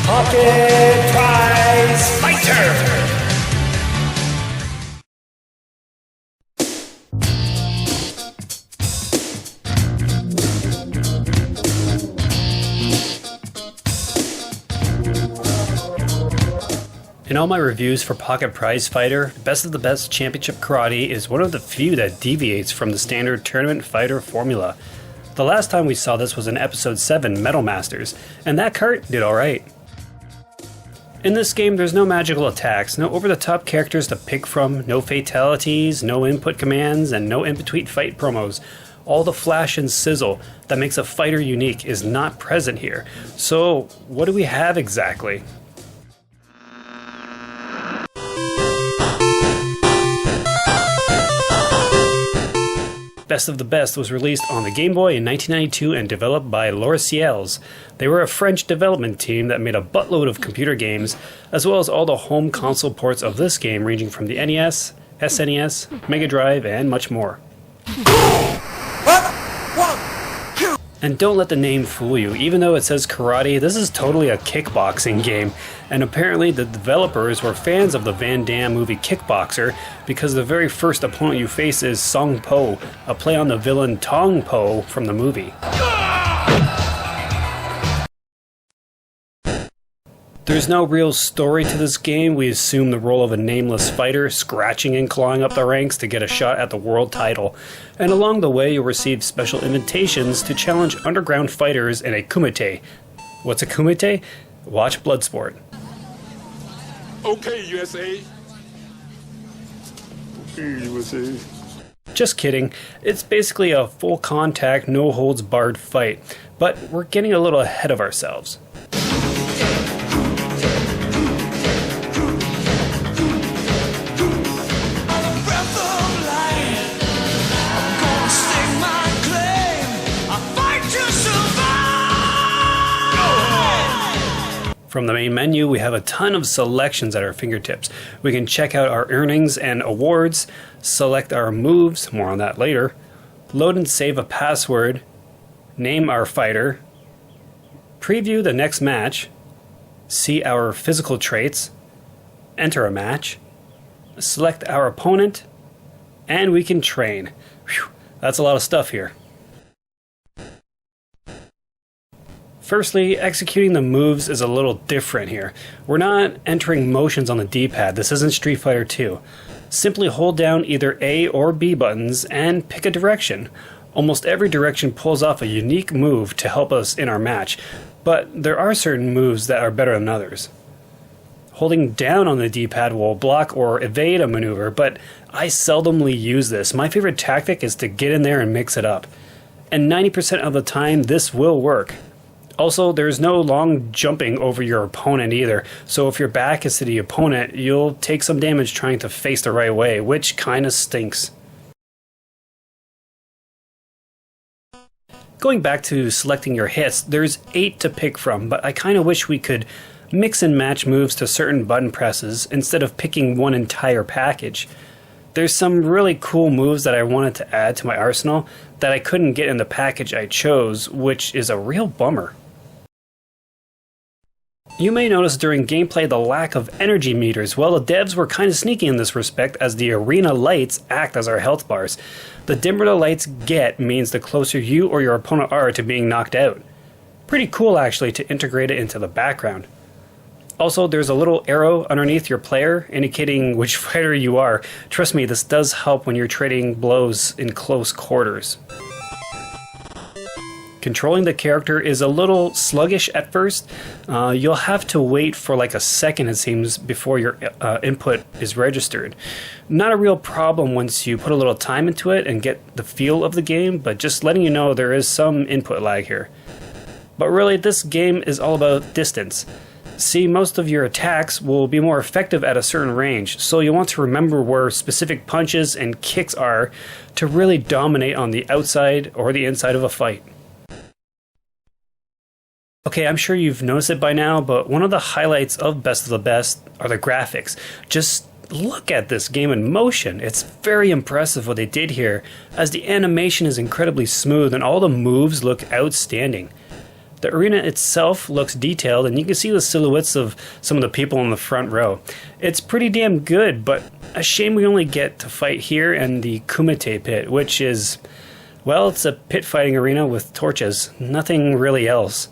Pocket Prize Fighter! In all my reviews for Pocket Prize Fighter, Best of the Best Championship Karate is one of the few that deviates from the standard tournament fighter formula. The last time we saw this was in Episode 7, Metal Masters, and that cart did alright. In this game, there's no magical attacks, no over-the-top characters to pick from, no fatalities, no input commands, and no in-between fight promos. All the flash and sizzle that makes a fighter unique is not present here. So, what do we have exactly? Best of the Best was released on the Game Boy in 1992 and developed by Loriciels. They were a French development team that made a buttload of computer games, as well as all the home console ports of this game ranging from the NES, SNES, Mega Drive, and much more. And don't let the name fool you. Even though it says karate, this is totally a kickboxing game. And apparently the developers were fans of the Van Damme movie Kickboxer because the very first opponent you face is Song Po, a play on the villain Tong Po from the movie. There's no real story to this game. We assume the role of a nameless fighter, scratching and clawing up the ranks to get a shot at the world title. And along the way, you'll receive special invitations to challenge underground fighters in a Kumite. What's a Kumite? Watch Bloodsport. Okay, USA. Okay, USA. Just kidding. It's basically a full contact, no holds barred fight. But we're getting a little ahead of ourselves. From the main menu, we have a ton of selections at our fingertips. We can check out our earnings and awards, select our moves, more on that later, load and save a password, name our fighter, preview the next match, see our physical traits, enter a match, select our opponent, and we can train. Whew, that's a lot of stuff here. Firstly, executing the moves is a little different here. We're not entering motions on the D-pad. This isn't Street Fighter 2. Simply hold down either A or B buttons and pick a direction. Almost every direction pulls off a unique move to help us in our match, but there are certain moves that are better than others. Holding down on the D-pad will block or evade a maneuver, but I seldomly use this. My favorite tactic is to get in there and mix it up. And 90% of the time, this will work. Also, there's no long jumping over your opponent either, so if your back is to the opponent, you'll take some damage trying to face the right way, which kinda stinks. Going back to selecting your hits, there's 8 to pick from, but I kinda wish we could mix and match moves to certain button presses instead of picking one entire package. There's some really cool moves that I wanted to add to my arsenal that I couldn't get in the package I chose, which is a real bummer. You may notice during gameplay the lack of energy meters. Well, the devs were kind of sneaky in this respect as the arena lights act as our health bars. The dimmer the lights get means the closer you or your opponent are to being knocked out. Pretty cool actually to integrate it into the background. Also, there's a little arrow underneath your player indicating which fighter you are. Trust me, this does help when you're trading blows in close quarters. Controlling the character is a little sluggish at first. You'll have to wait for like a second, it seems, before your input is registered. Not a real problem once you put a little time into it and get the feel of the game, but just letting you know there is some input lag here. But really, this game is all about distance. See, most of your attacks will be more effective at a certain range, so you'll want to remember where specific punches and kicks are to really dominate on the outside or the inside of a fight. Okay, I'm sure you've noticed it by now, but one of the highlights of Best of the Best are the graphics. Just look at this game in motion. It's very impressive what they did here, as the animation is incredibly smooth and all the moves look outstanding. The arena itself looks detailed, and you can see the silhouettes of some of the people in the front row. It's pretty damn good, but a shame we only get to fight here in the Kumite pit, which is, well, it's a pit fighting arena with torches, nothing really else.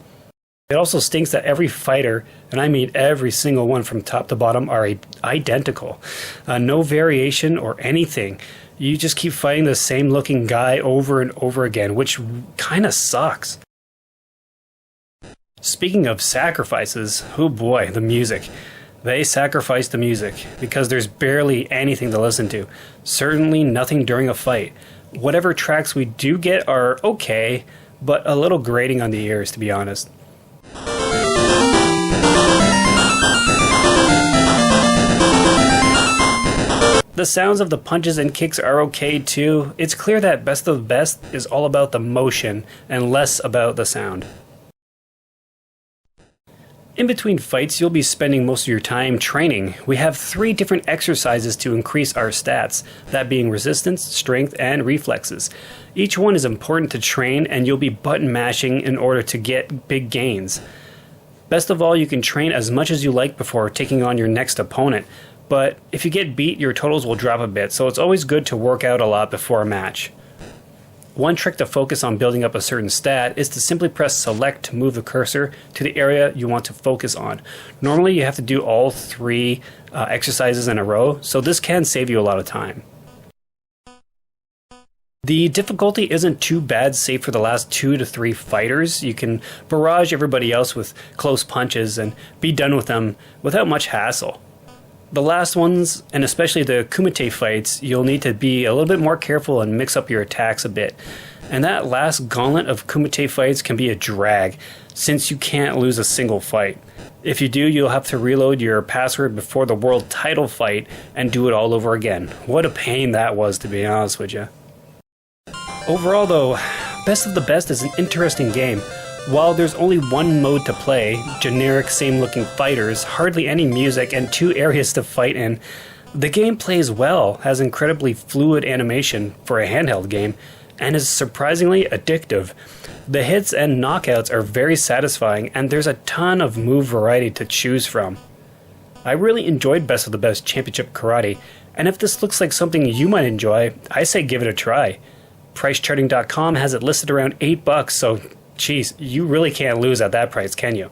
It also stinks that every fighter, and I mean every single one from top to bottom, are identical. No variation or anything. You just keep fighting the same looking guy over and over again, which kind of sucks. Speaking of sacrifices, oh boy, the music. They sacrifice the music because there's barely anything to listen to. Certainly nothing during a fight. Whatever tracks we do get are okay, but a little grating on the ears, to be honest. The sounds of the punches and kicks are okay too. It's clear that Best of the Best is all about the motion and less about the sound. In between fights, you'll be spending most of your time training. We have 3 different exercises to increase our stats, that being resistance, strength, and reflexes. Each one is important to train, and you'll be button mashing in order to get big gains. Best of all, you can train as much as you like before taking on your next opponent, but if you get beat, your totals will drop a bit, so it's always good to work out a lot before a match. One trick to focus on building up a certain stat is to simply press select to move the cursor to the area you want to focus on. Normally you have to do all 3 exercises in a row, so this can save you a lot of time. The difficulty isn't too bad save for the last 2 to 3 fighters. You can barrage everybody else with close punches and be done with them without much hassle. The last ones, and especially the Kumite fights, you'll need to be a little bit more careful and mix up your attacks a bit. And that last gauntlet of Kumite fights can be a drag, since you can't lose a single fight. If you do, you'll have to reload your password before the world title fight and do it all over again. What a pain that was, to be honest with you. Overall though, Best of the Best is an interesting game. While there's only one mode to play, generic same-looking fighters, hardly any music, and 2 areas to fight in, the game plays well, has incredibly fluid animation for a handheld game, and is surprisingly addictive. The hits and knockouts are very satisfying, and there's a ton of move variety to choose from. I really enjoyed Best of the Best Championship Karate, and if this looks like something you might enjoy, I say give it a try. PriceCharting.com has it listed around $8, so geez, you really can't lose at that price, can you?